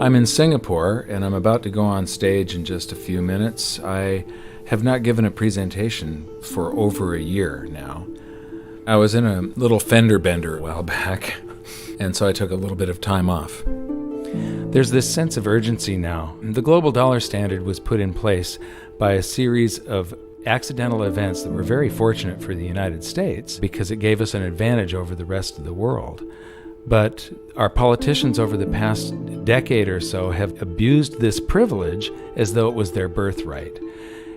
I'm in Singapore, and I'm about to go on stage in just a few minutes. I have not given a presentation for over a year now. I was in a little fender bender a while back, and so I took a little bit of time off. There's this sense of urgency now. The global dollar standard was put in place by a series of accidental events that were very fortunate for the United States because it gave us an advantage over the rest of the world. But our politicians over the past decade or so have abused this privilege as though it was their birthright.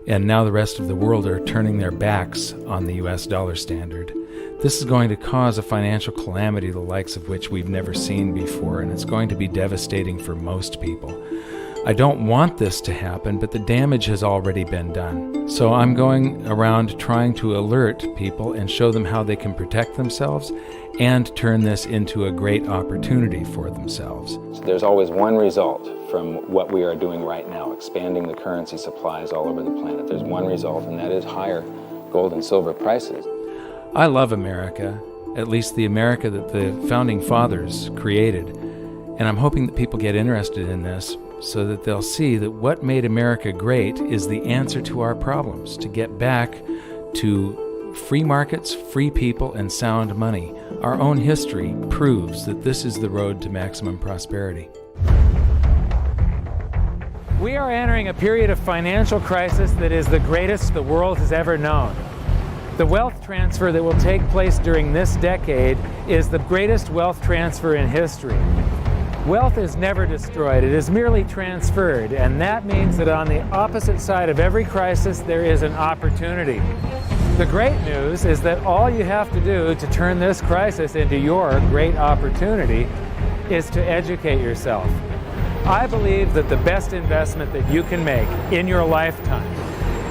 And now the rest of the world are turning their backs on the US dollar standard. This is going to cause a financial calamity the likes of which we've never seen before, and it's going to be devastating for most people. I don't want this to happen, but the damage has already been done. So I'm going around trying to alert people and show them how they can protect themselves and turn this into a great opportunity for themselves. There's always one result from what we are doing right now, expanding the currency supplies all over the planet. There's one result, and that is higher gold and silver prices. I love America, at least the America that the Founding Fathers created. And I'm hoping that people get interested in this so that they'll see that what made America great is the answer to our problems, to get back to free markets, free people, and sound money. Our own history proves that this is the road to maximum prosperity. We are entering a period of financial crisis that is the greatest the world has ever known. The wealth transfer that will take place during this decade is the greatest wealth transfer in history. Wealth is never destroyed, it is merely transferred, and that means that on the opposite side of every crisis there is an opportunity. The great news is that all you have to do to turn this crisis into your great opportunity is to educate yourself. I believe that the best investment that you can make in your lifetime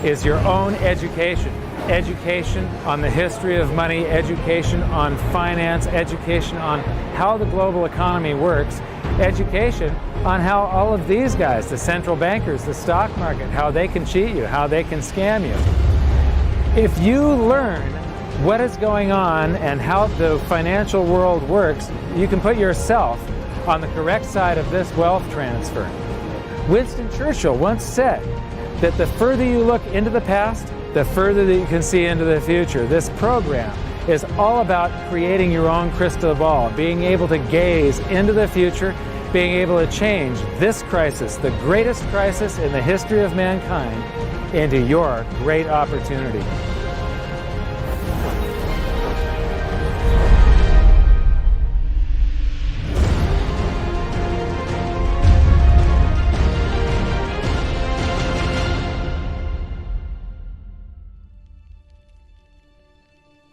is your own education. Education on the history of money, education on finance, education on how the global economy works, education on how all of these guys, the central bankers, the stock market, how they can cheat you, how they can scam you. If you learn what is going on and how the financial world works, you can put yourself on the correct side of this wealth transfer. Winston Churchill once said that the further you look into the past, the further that you can see into the future. This program is all about creating your own crystal ball, being able to gaze into the future, being able to change this crisis, the greatest crisis in the history of mankind, into your great opportunity.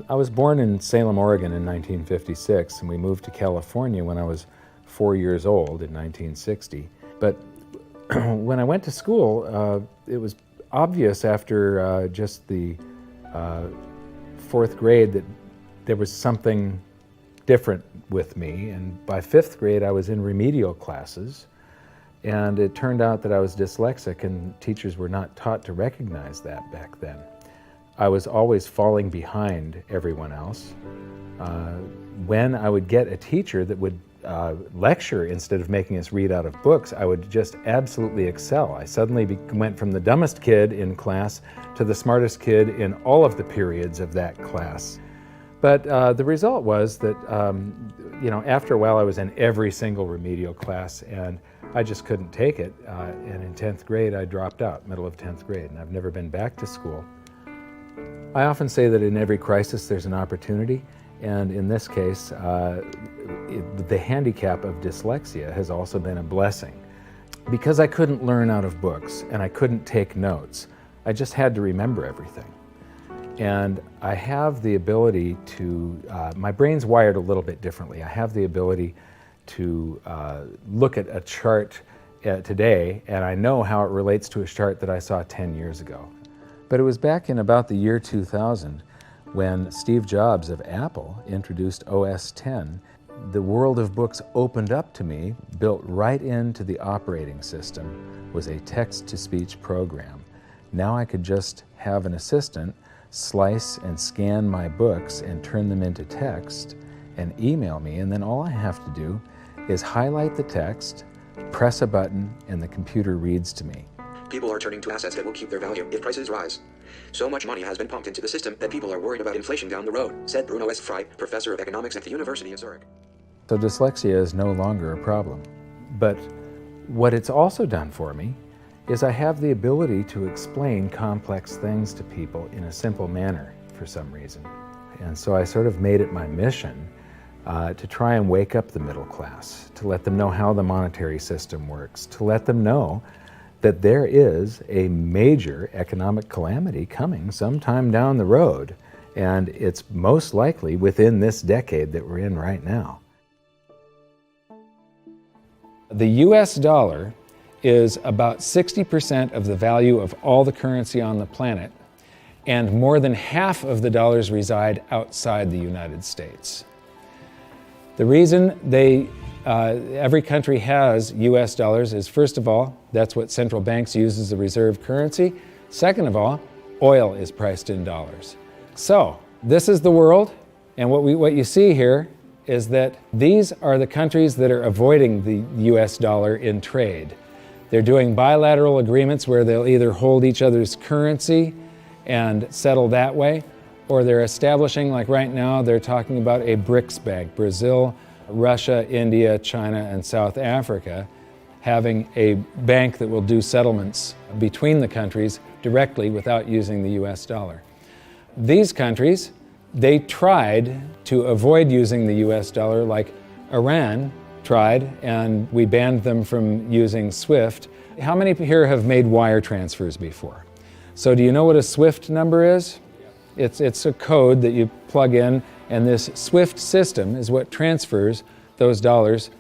I was born in Salem, Oregon in 1956, and we moved to California when I was 4 years old in 1960. But when I went to school, it was obvious after just the fourth grade that there was something different with me. And by fifth grade, I was in remedial classes. And it turned out that I was dyslexic, and teachers were not taught to recognize that back then. I was always falling behind everyone else. When I would get a teacher that would lecture instead of making us read out of books, I would just absolutely excel. I suddenly went from the dumbest kid in class to the smartest kid in all of the periods of that class. But the result was that, after a while I was in every single remedial class, and I just couldn't take it. And in 10th grade, I dropped out, middle of 10th grade, and I've never been back to school. I often say that in every crisis there's an opportunity, and in this case, the handicap of dyslexia has also been a blessing. Because I couldn't learn out of books and I couldn't take notes, I just had to remember everything. And I have the ability to, my brain's wired a little bit differently. I have the ability to look at a chart today, and I know how it relates to a chart that I saw 10 years ago. But it was back in about the year 2000 when Steve Jobs of Apple introduced OS X. The world of books opened up to me, built right into the operating system, was a text-to-speech program. Now I could just have an assistant slice and scan my books and turn them into text and email me, and then all I have to do is highlight the text, press a button, and the computer reads to me. People are turning to assets that will keep their value if prices rise. So much money has been pumped into the system that people are worried about inflation down the road, said Bruno S. Frey, professor of economics at the University of Zurich. So dyslexia is no longer a problem. But what it's also done for me is I have the ability to explain complex things to people in a simple manner for some reason. And so I sort of made it my mission to try and wake up the middle class, to let them know how the monetary system works, to let them know that there is a major economic calamity coming sometime down the road, and it's most likely within this decade that we're in right now. The US dollar is about 60% of the value of all the currency on the planet, and more than half of the dollars reside outside the United States. The reason every country has US dollars is, first of all, that's what central banks use as a reserve currency. Second of all, oil is priced in dollars. So this is the world, and what you see here is that these are the countries that are avoiding the US dollar in trade. They're doing bilateral agreements where they'll either hold each other's currency and settle that way, or they're establishing, like right now, they're talking about a BRICS bank, Brazil, Russia, India, China, and South Africa, having a bank that will do settlements between the countries directly without using the US dollar. These countries, they tried to avoid using the US dollar, like Iran tried, and we banned them from using SWIFT. How many here have made wire transfers before? So do you know what a SWIFT number is? It's a code that you plug in, and this SWIFT system is what transfers those dollars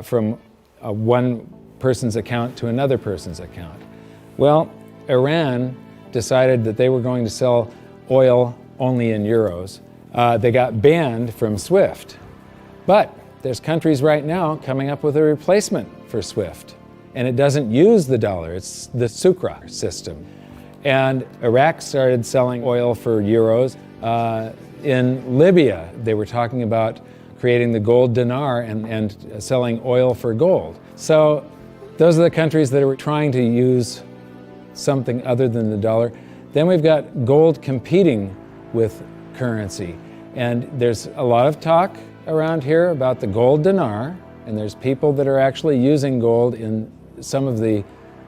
from one person's account to another person's account. Well, Iran decided that they were going to sell oil only in euros. They got banned from SWIFT. But there's countries right now coming up with a replacement for SWIFT, and it doesn't use the dollar, it's the Sukra system. And Iraq started selling oil for euros. In Libya, they were talking about creating the gold dinar and selling oil for gold. So those are the countries that are trying to use something other than the dollar. Then we've got gold competing with currency. And there's a lot of talk around here about the gold dinar, and there's people that are actually using gold in some of the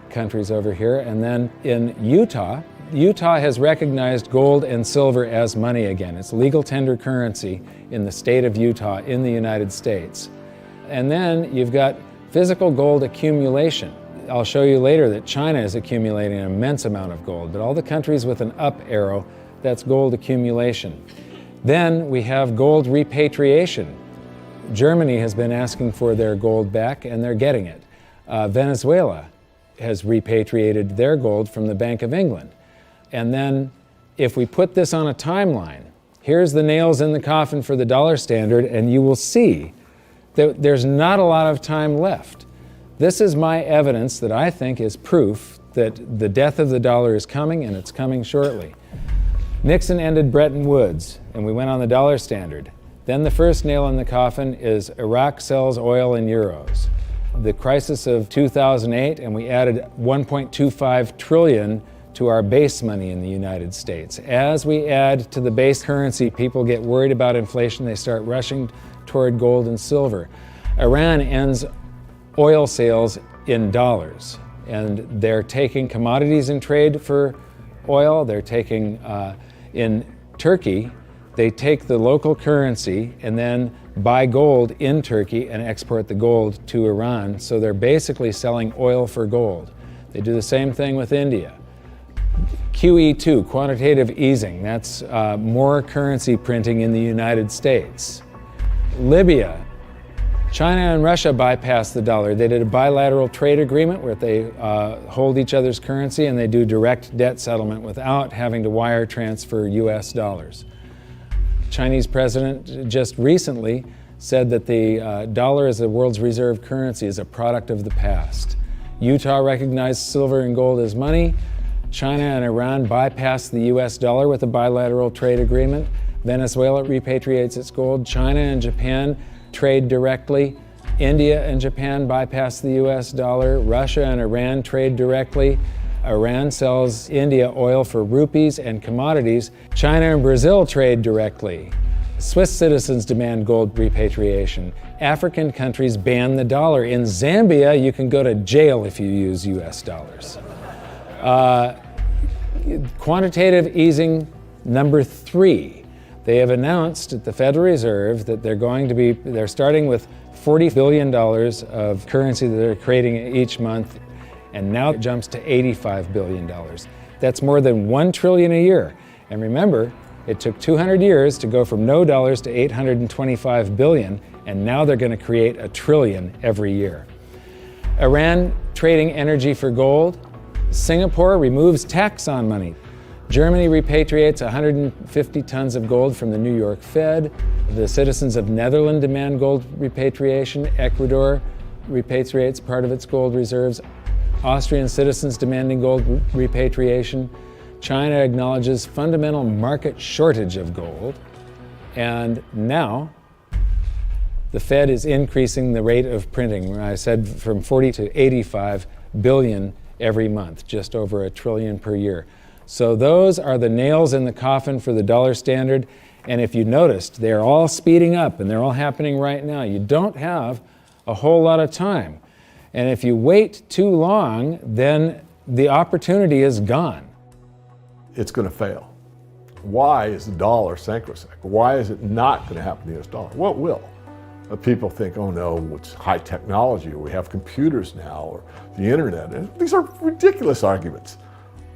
countries over here. And then in Utah has recognized gold and silver as money again. It's legal tender currency in the state of Utah in the United States. And then you've got physical gold accumulation. I'll show you later that China is accumulating an immense amount of gold, but all the countries with an up arrow, that's gold accumulation. Then we have gold repatriation. Germany has been asking for their gold back, and they're getting it. Venezuela has repatriated their gold from the Bank of England. And then if we put this on a timeline, here's the nails in the coffin for the dollar standard, and you will see that there's not a lot of time left. This is my evidence that I think is proof that the death of the dollar is coming, and it's coming shortly. Nixon ended Bretton Woods, and we went on the dollar standard. Then the first nail in the coffin is Iraq sells oil in euros. The crisis of 2008, and we added 1.25 trillion to our base money in the United States. As we add to the base currency, people get worried about inflation. They start rushing toward gold and silver. Iran ends oil sales in dollars, and they're taking commodities in trade for oil. They're taking, in Turkey, they take the local currency and then buy gold in Turkey and export the gold to Iran. So they're basically selling oil for gold. They do the same thing with India. QE2, quantitative easing, that's more currency printing in the United States. Libya, China and Russia bypassed the dollar. They did a bilateral trade agreement where they hold each other's currency, and they do direct debt settlement without having to wire transfer US dollars. Chinese president just recently said that the dollar as the world's reserve currency is a product of the past. Utah recognized silver and gold as money. China and Iran bypassed the US dollar with a bilateral trade agreement. Venezuela repatriates its gold. China and Japan trade directly. India and Japan bypass the US dollar. Russia and Iran trade directly. Iran sells India oil for rupees and commodities. China and Brazil trade directly. Swiss citizens demand gold repatriation. African countries ban the dollar. In Zambia, you can go to jail if you use US dollars. Quantitative easing number 3. They have announced at the Federal Reserve that they're starting with $40 billion of currency that they're creating each month, and now it jumps to $85 billion. That's more than $1 trillion a year. And remember, it took 200 years to go from no dollars to 825 billion, and now they're going to create $1 trillion every year. Iran trading energy for gold. Singapore removes tax on money. Germany repatriates 150 tons of gold from the New York Fed. The citizens of Netherlands demand gold repatriation. Ecuador repatriates part of its gold reserves. Austrian citizens demanding gold repatriation. China acknowledges fundamental market shortage of gold. And now, the Fed is increasing the rate of printing. I said from 40 to 85 billion every month, just over $1 trillion per year. So those are the nails in the coffin for the dollar standard. And if you noticed, they're all speeding up and they're all happening right now. You don't have a whole lot of time. And if you wait too long, then the opportunity is gone. It's going to fail. Why is the dollar sacrosanct? Why is it not going to happen to the US dollar? Well, it will. People think, oh no, it's high technology, or we have computers now, or the internet. And these are ridiculous arguments.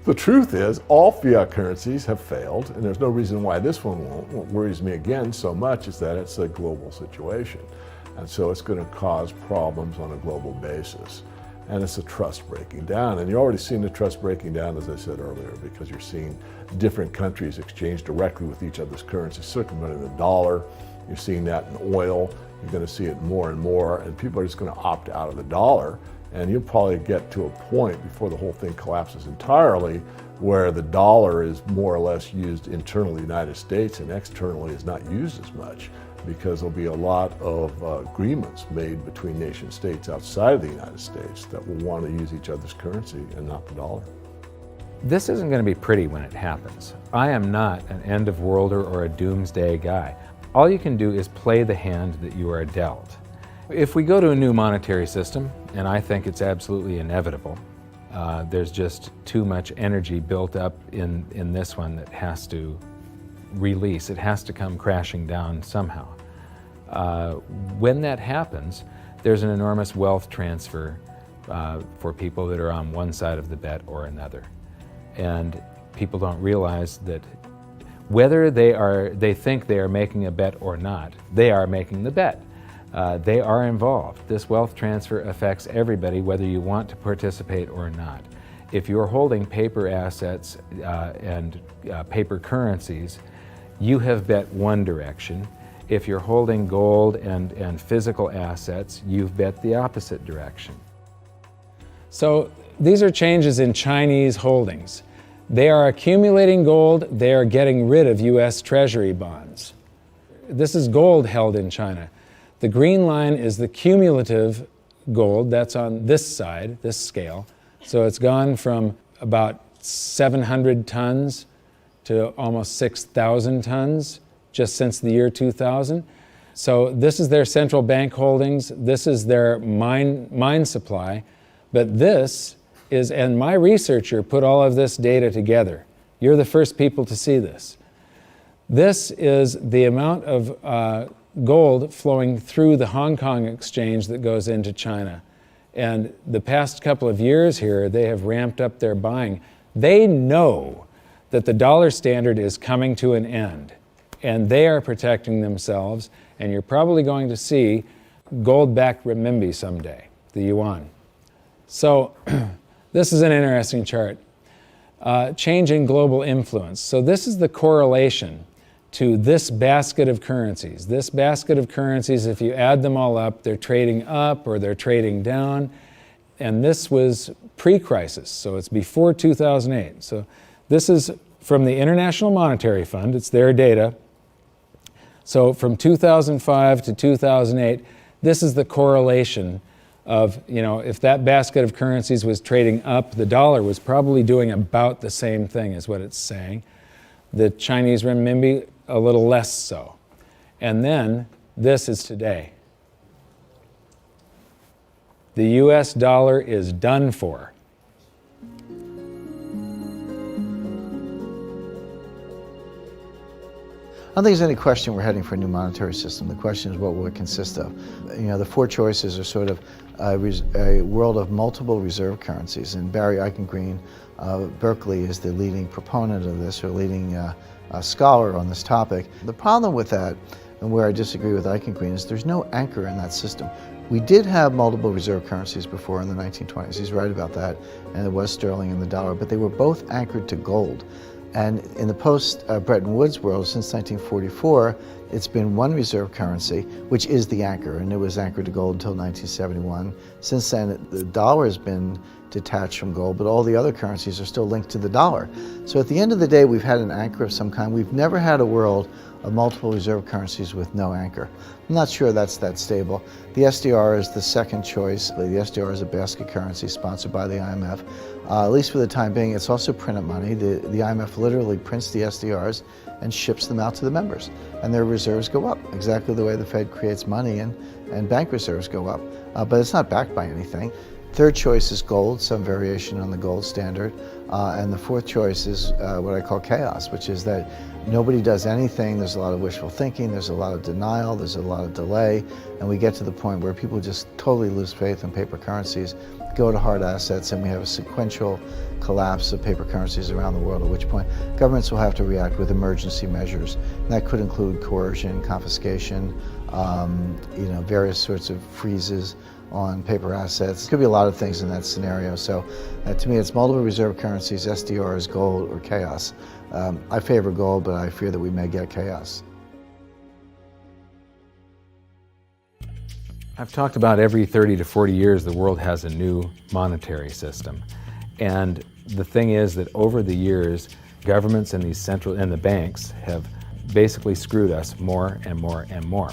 The truth is, all fiat currencies have failed, and there's no reason why this one won't. What worries me again so much is that it's a global situation. And so it's going to cause problems on a global basis. And it's a trust breaking down. And you're already seeing the trust breaking down, as I said earlier, because you're seeing different countries exchange directly with each other's currencies, circumventing the dollar. You're seeing that in oil. You're going to see it more and more, and people are just going to opt out of the dollar. And you'll probably get to a point before the whole thing collapses entirely where the dollar is more or less used internally in the United States and externally is not used as much, because there'll be a lot of agreements made between nation states outside of the United States that will want to use each other's currency and not the dollar. This isn't going to be pretty when it happens. I am not an end-of-worlder or a doomsday guy. All you can do is play the hand that you are dealt. If we go to a new monetary system, and I think it's absolutely inevitable, there's just too much energy built up in this one that has to release. It has to come crashing down somehow. When that happens, there's an enormous wealth transfer for people that are on one side of the bet or another. And people don't realize that whether they think they are making a bet or not, they are making the bet. They are involved. This wealth transfer affects everybody, whether you want to participate or not. If you're holding paper assets and paper currencies, you have bet one direction. If you're holding gold and physical assets, you've bet the opposite direction. So these are changes in Chinese holdings. They are accumulating gold. They are getting rid of US Treasury bonds. This is gold held in China. The green line is the cumulative gold. That's on this side, this scale. So it's gone from about 700 tons to almost 6,000 tons just since the year 2000. So this is their central bank holdings. This is their mine supply. But this is, and my researcher put all of this data together. You're the first people to see this. This is the amount of gold flowing through the Hong Kong exchange that goes into China. And the past couple of years here, they have ramped up their buying. They know that the dollar standard is coming to an end, and they are protecting themselves, and you're probably going to see gold-backed renminbi someday, the yuan. So this is an interesting chart. Change in global influence. So this is the correlation to this basket of currencies. This basket of currencies, if you add them all up, they're trading up or they're trading down. And this was pre-crisis, so it's before 2008. So this is from the International Monetary Fund. It's their data. So from 2005 to 2008, This is the correlation of, if that basket of currencies was trading up, the dollar was probably doing about the same thing is what it's saying. The Chinese renminbi, a little less so. And then this is today. The US dollar is done for. I don't think there's any question we're heading for a new monetary system. The question is what will it consist of? The four choices are sort of a world of multiple reserve currencies. And Barry Eichengreen, Berkeley, is the leading proponent of this, or leading scholar on this topic. The problem with that, and where I disagree with Eichengreen, is there's no anchor in that system. We did have multiple reserve currencies before in the 1920s. He's right about that. And it was sterling and the dollar, but they were both anchored to gold. And in the post-Bretton Woods world, since 1944, it's been one reserve currency, which is the anchor, and it was anchored to gold until 1971. Since then, the dollar has been detached from gold, but all the other currencies are still linked to the dollar. So at the end of the day, we've had an anchor of some kind. We've never had a world of multiple reserve currencies with no anchor. I'm not sure that's that stable. The SDR is the second choice. The SDR is a basket currency sponsored by the IMF. At least for the time being, it's also printed money. The IMF literally prints the SDRs and ships them out to the members, and their reserves go up, exactly the way the Fed creates money and bank reserves go up. But it's not backed by anything. Third choice is gold, some variation on the gold standard. And the fourth choice is what I call chaos, which is that nobody does anything. There's a lot of wishful thinking, there's a lot of denial, there's a lot of delay, and we get to the point where people just totally lose faith in paper currencies, go to hard assets, and we have a sequential collapse of paper currencies around the world, at which point governments will have to react with emergency measures. And that could include coercion, confiscation, various sorts of freezes on paper assets. It could be a lot of things in that scenario. So to me, it's multiple reserve currencies, SDRs, gold, or chaos. I favor gold, but I fear that we may get chaos. I've talked about every 30 to 40 years the world has a new monetary system. And the thing is that over the years, governments and the banks have basically screwed us more and more and more.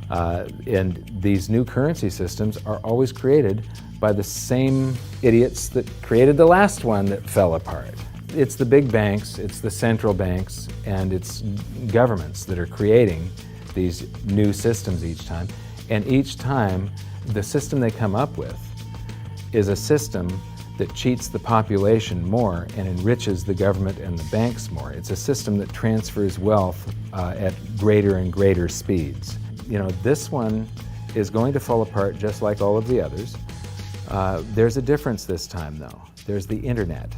And these new currency systems are always created by the same idiots that created the last one that fell apart. It's the big banks, it's the central banks, and it's governments that are creating these new systems each time. And each time, the system they come up with is a system that cheats the population more and enriches the government and the banks more. It's a system that transfers wealth at greater and greater speeds. This one is going to fall apart just like all of the others. There's a difference this time, though. There's the internet.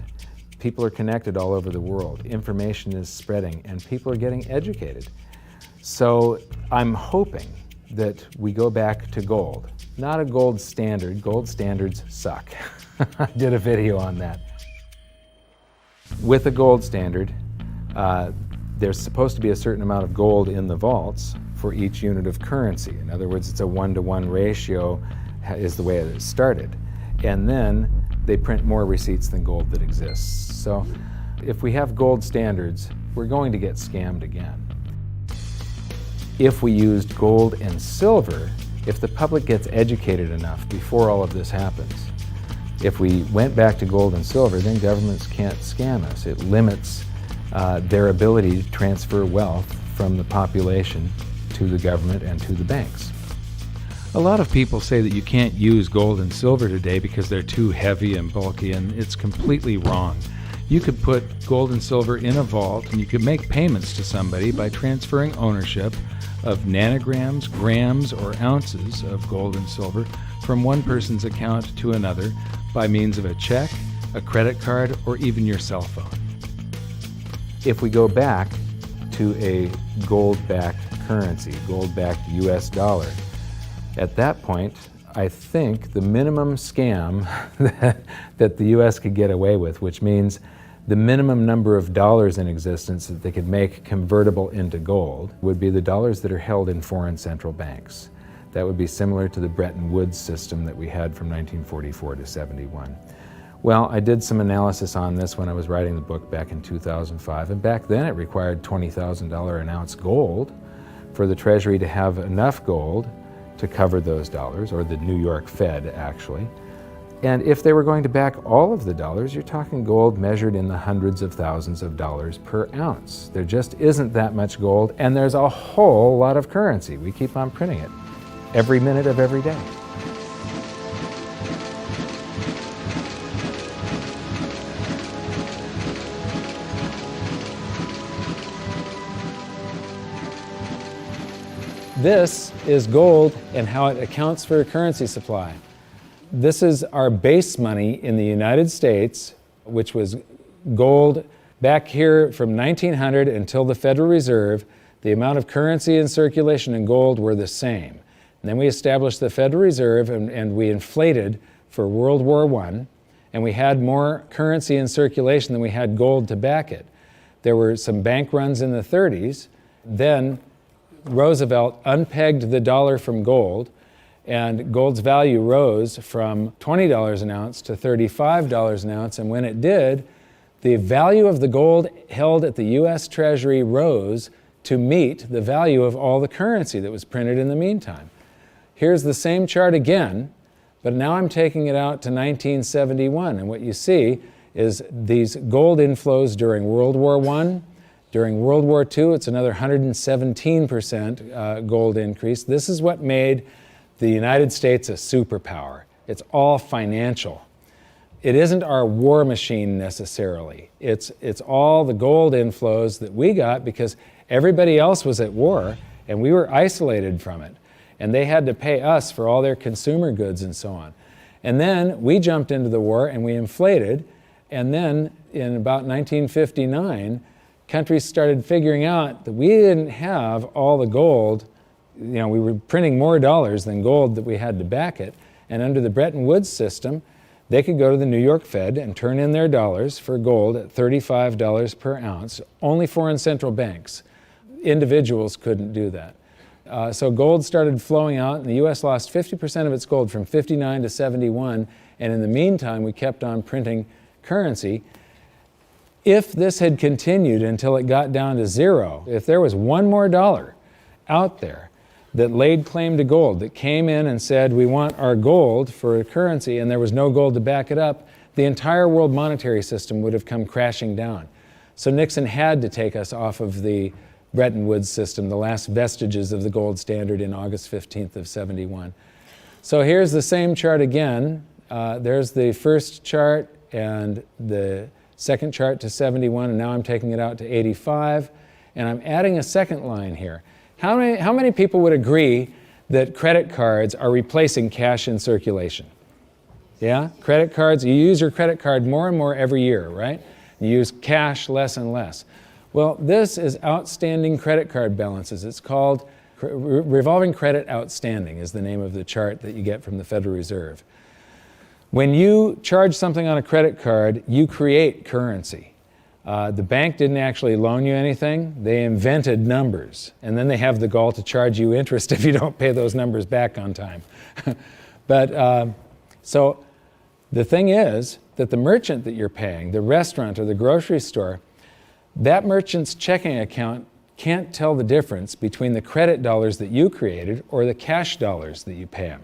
People are connected all over the world. Information is spreading, and people are getting educated. So I'm hoping that we go back to gold. Not a gold standard. Gold standards suck. I did a video on that. With a gold standard, there's supposed to be a certain amount of gold in the vaults for each unit of currency. In other words, it's a 1-to-1 ratio is the way it started. And then they print more receipts than gold that exists. So if we have gold standards, we're going to get scammed again. If we used gold and silver, if the public gets educated enough before all of this happens, if we went back to gold and silver, then governments can't scam us. It limits their ability to transfer wealth from the population to the government and to the banks. A lot of people say that you can't use gold and silver today because they're too heavy and bulky, and it's completely wrong. You could put gold and silver in a vault, and you could make payments to somebody by transferring ownership of nanograms, grams, or ounces of gold and silver from one person's account to another by means of a check, a credit card, or even your cell phone. If we go back to a gold-backed currency, gold-backed US dollar, at that point, I think the minimum scam that the US could get away with, which means the minimum number of dollars in existence that they could make convertible into gold, would be the dollars that are held in foreign central banks. That would be similar to the Bretton Woods system that we had from 1944 to 71. Well, I did some analysis on this when I was writing the book back in 2005, and back then it required $20,000 an ounce gold for the Treasury to have enough gold to cover those dollars, or the New York Fed actually. And if they were going to back all of the dollars, you're talking gold measured in the hundreds of thousands of dollars per ounce. There just isn't that much gold, and there's a whole lot of currency. We keep on printing it every minute of every day. This is gold and how it accounts for a currency supply. This is our base money in the United States, which was gold back here from 1900 until the Federal Reserve. The amount of currency in circulation in gold were the same. And then we established the Federal Reserve and we inflated for World War I, and we had more currency in circulation than we had gold to back it. There were some bank runs in the 30s. Then Roosevelt unpegged the dollar from gold, and gold's value rose from $20 an ounce to $35 an ounce. And when it did, the value of the gold held at the U.S. Treasury rose to meet the value of all the currency that was printed in the meantime. Here's the same chart again, but now I'm taking it out to 1971. And what you see is these gold inflows during World War I. During World War II, it's another 117% gold increase. This is what made the United States a superpower. It's all financial. It isn't our war machine necessarily. It's all the gold inflows that we got because everybody else was at war and we were isolated from it. And they had to pay us for all their consumer goods and so on. And then we jumped into the war and we inflated. And then in about 1959, countries started figuring out that we didn't have all the gold. You know, we were printing more dollars than gold that we had to back it. And under the Bretton Woods system, they could go to the New York Fed and turn in their dollars for gold at $35 per ounce. Only foreign central banks. Individuals couldn't do that. So gold started flowing out, and the U.S. lost 50% of its gold from 59 to 71. And in the meantime, we kept on printing currency. If this had continued until it got down to zero, if there was one more dollar out there that laid claim to gold, that came in and said, we want our gold for a currency, and there was no gold to back it up, the entire world monetary system would have come crashing down. So Nixon had to take us off of the Bretton Woods system, the last vestiges of the gold standard in August 15th of 71. So here's the same chart again. There's the first chart and the second chart to 71, and now I'm taking it out to 85, and I'm adding a second line here. How many people would agree that credit cards are replacing cash in circulation? Yeah? Credit cards, you use your credit card more and more every year, right? You use cash less and less. Well, this is outstanding credit card balances. It's called revolving credit outstanding is the name of the chart that you get from the Federal Reserve. When you charge something on a credit card, you create currency. The bank didn't actually loan you anything. They invented numbers. And then they have the gall to charge you interest if you don't pay those numbers back on time. So the thing is that the merchant that you're paying, the restaurant or the grocery store, that merchant's checking account can't tell the difference between the credit dollars that you created or the cash dollars that you pay them.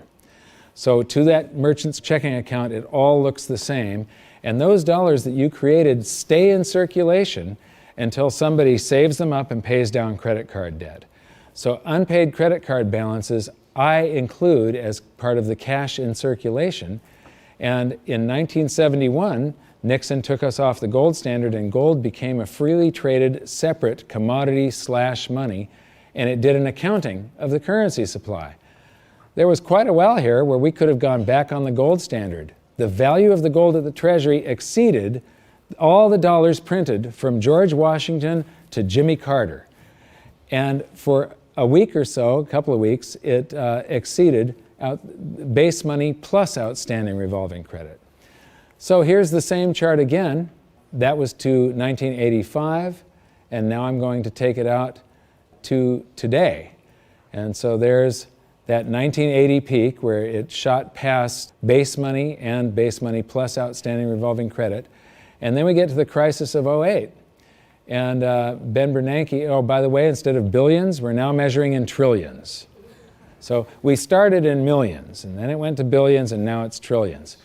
So to that merchant's checking account, it all looks the same. And those dollars that you created stay in circulation until somebody saves them up and pays down credit card debt. So unpaid credit card balances I include as part of the cash in circulation. And in 1971, Nixon took us off the gold standard and gold became a freely traded separate commodity/money, and it did an accounting of the currency supply. There was quite a while here where we could have gone back on the gold standard. The value of the gold at the Treasury exceeded all the dollars printed from George Washington to Jimmy Carter. And for a week or so, a couple of weeks, it exceeded base money plus outstanding revolving credit. So here's the same chart again. That was to 1985, and now I'm going to take it out to today. And so there's that 1980 peak where it shot past base money and base money plus outstanding revolving credit. And then we get to the crisis of 08. And Ben Bernanke, oh, by the way, instead of billions, we're now measuring in trillions. So we started in millions, and then it went to billions, and now it's trillions.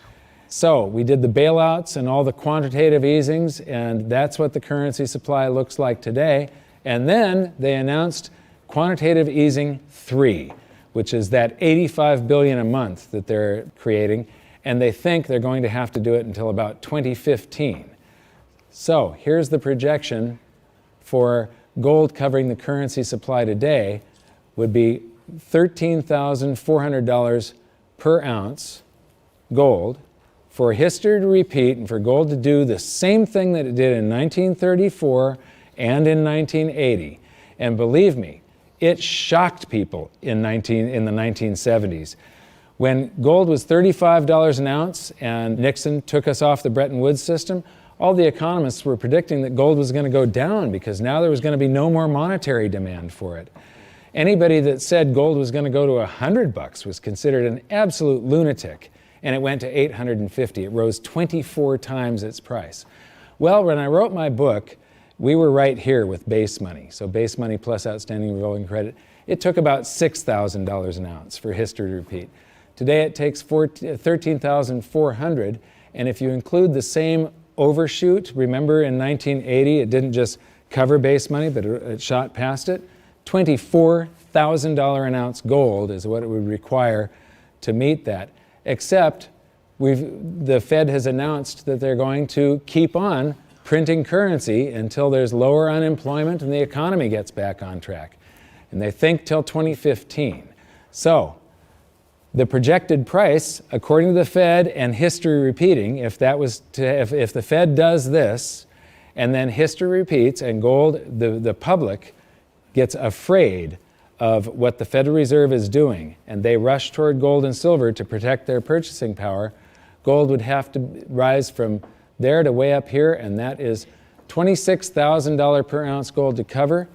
So we did the bailouts and all the quantitative easings, and that's what the currency supply looks like today. And then they announced quantitative easing 3, which is that $85 billion a month that they're creating, and they think they're going to have to do it until about 2015. So here's the projection for gold covering the currency supply today would be $13,400 per ounce gold, for history to repeat and for gold to do the same thing that it did in 1934 and in 1980. And believe me, it shocked people in the 1970s. When gold was $35 an ounce and Nixon took us off the Bretton Woods system, all the economists were predicting that gold was going to go down because now there was going to be no more monetary demand for it. Anybody that said gold was going to go to $100 was considered an absolute lunatic, and it went to $850. It rose 24 times its price. Well, when I wrote my book, we were right here with base money. So base money plus outstanding revolving credit. It took about $6,000 an ounce for history to repeat. Today it takes $13,400, and if you include the same overshoot, remember in 1980 it didn't just cover base money, but it shot past it. $24,000 an ounce gold is what it would require to meet that. Except the Fed has announced that they're going to keep on printing currency until there's lower unemployment and the economy gets back on track. And they think till 2015. So the projected price, according to the Fed and history repeating, if the Fed does this and then history repeats and gold, the public gets afraid of what the Federal Reserve is doing, and they rush toward gold and silver to protect their purchasing power, gold would have to rise from there to way up here, and that is $26,000 per ounce gold to cover.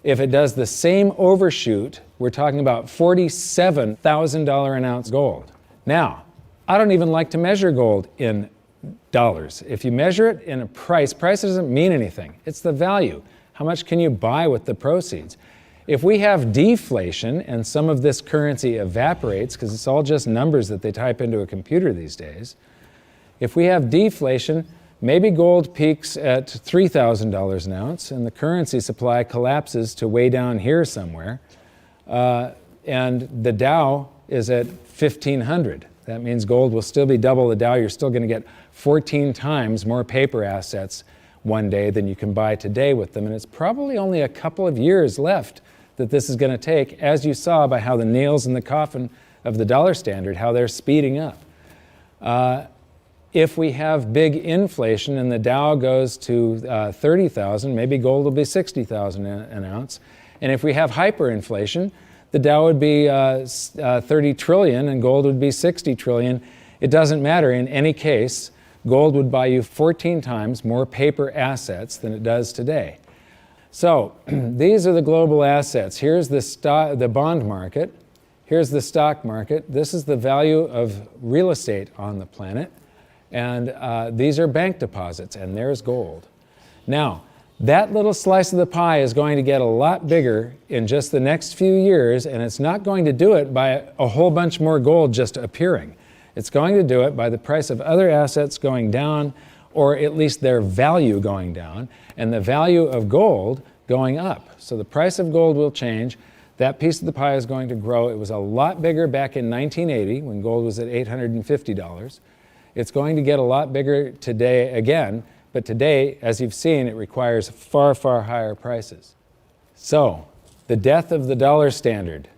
If it does the same overshoot, we're talking about $47,000 an ounce gold. Now, I don't even like to measure gold in dollars. If you measure it in a price doesn't mean anything. It's the value. How much can you buy with the proceeds? If we have deflation and some of this currency evaporates, because it's all just numbers that they type into a computer these days, if we have deflation, maybe gold peaks at $3,000 an ounce and the currency supply collapses to way down here somewhere, and the Dow is at 1,500. That means gold will still be double the Dow. You're still going to get 14 times more paper assets one day than you can buy today with them, and it's probably only a couple of years left that this is going to take, as you saw by how the nails in the coffin of the dollar standard, how they're speeding up. If we have big inflation and the Dow goes to 30,000, maybe gold will be 60,000 an ounce. And if we have hyperinflation, the Dow would be 30 trillion and gold would be 60 trillion. It doesn't matter. In any case, gold would buy you 14 times more paper assets than it does today. So these are the global assets. Here's the bond market. Here's the stock market. This is the value of real estate on the planet. And these are bank deposits, and there's gold. Now, that little slice of the pie is going to get a lot bigger in just the next few years, and it's not going to do it by a whole bunch more gold just appearing. It's going to do it by the price of other assets going down, or at least their value going down, and the value of gold going up. So the price of gold will change. That piece of the pie is going to grow. It was a lot bigger back in 1980 when gold was at $850. It's going to get a lot bigger today again, but today, as you've seen, it requires far, far higher prices. So, the death of the dollar standard.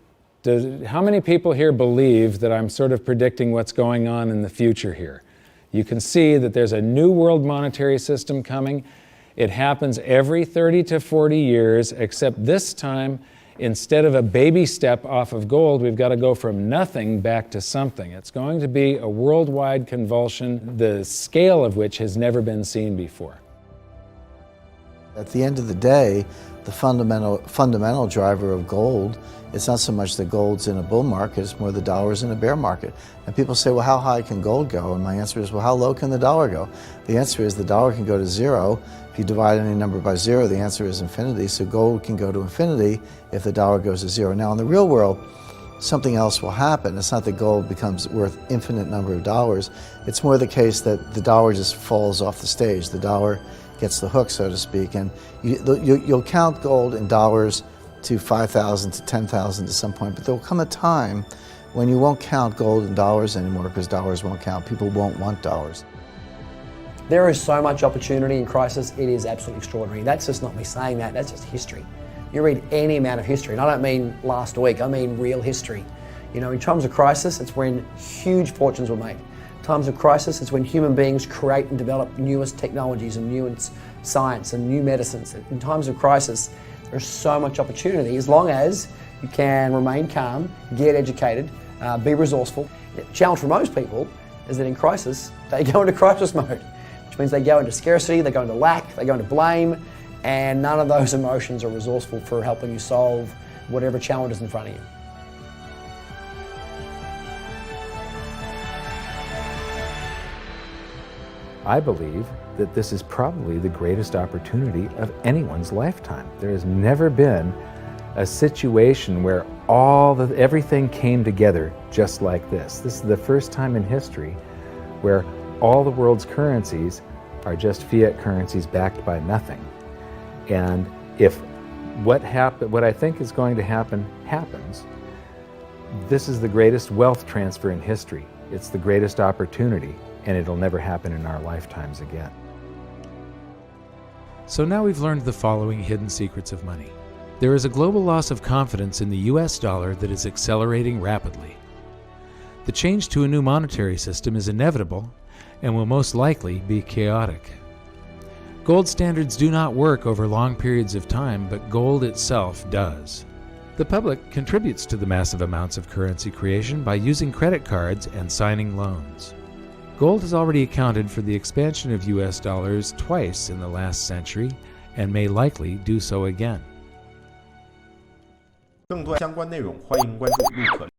How many people here believe that I'm sort of predicting what's going on in the future here? You can see that there's a new world monetary system coming. It happens every 30 to 40 years, except this time, instead of a baby step off of gold, we've got to go from nothing back to something. It's going to be a worldwide convulsion, the scale of which has never been seen before. At the end of the day, the fundamental driver of gold, it's not so much that gold's in a bull market, it's more the dollar's in a bear market. And people say, well, how high can gold go? And my answer is, well, how low can the dollar go? The answer is the dollar can go to zero. If you divide any number by zero, the answer is infinity. So gold can go to infinity if the dollar goes to zero. Now, in the real world, something else will happen. It's not that gold becomes worth infinite number of dollars. It's more the case that the dollar just falls off the stage. The dollar gets the hook, so to speak, and you'll count gold in dollars to 5,000 to 10,000 at some point, but there will come a time when you won't count gold in dollars anymore because dollars won't count. People won't want dollars. There is so much opportunity in crisis, it is absolutely extraordinary. That's just not me saying that, that's just history. You read any amount of history, and I don't mean last week, I mean real history. You know, in times of crisis, it's when huge fortunes were made. Times of crisis, it's when human beings create and develop newest technologies and newest science and new medicines. In times of crisis, there's so much opportunity as long as you can remain calm, get educated, be resourceful. The challenge for most people is that in crisis, they go into crisis mode, which means they go into scarcity, they go into lack, they go into blame, and none of those emotions are resourceful for helping you solve whatever challenge is in front of you. I believe that this is probably the greatest opportunity of anyone's lifetime. There has never been a situation where everything came together just like this. This is the first time in history where all the world's currencies are just fiat currencies backed by nothing. And if what I think is going to happen happens, this is the greatest wealth transfer in history. It's the greatest opportunity, and it'll never happen in our lifetimes again. So now we've learned the following hidden secrets of money. There is a global loss of confidence in the US dollar that is accelerating rapidly. The change to a new monetary system is inevitable and will most likely be chaotic. Gold standards do not work over long periods of time, but gold itself does. The public contributes to the massive amounts of currency creation by using credit cards and signing loans. Gold has already accounted for the expansion of US dollars twice in the last century and may likely do so again. 更多相关内容，欢迎关注陆可。